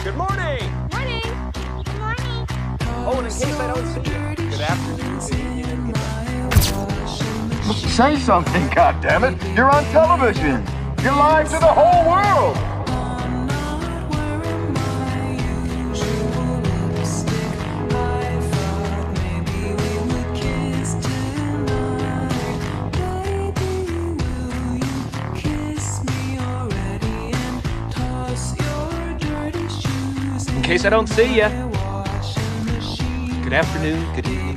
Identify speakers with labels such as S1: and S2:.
S1: Good morning.
S2: Morning. Good morning.
S1: Oh, and in case I don't see you, good afternoon.
S3: Say something, goddammit! You're on television! You're live to the whole world!
S1: In case I don't see you, good afternoon, good evening.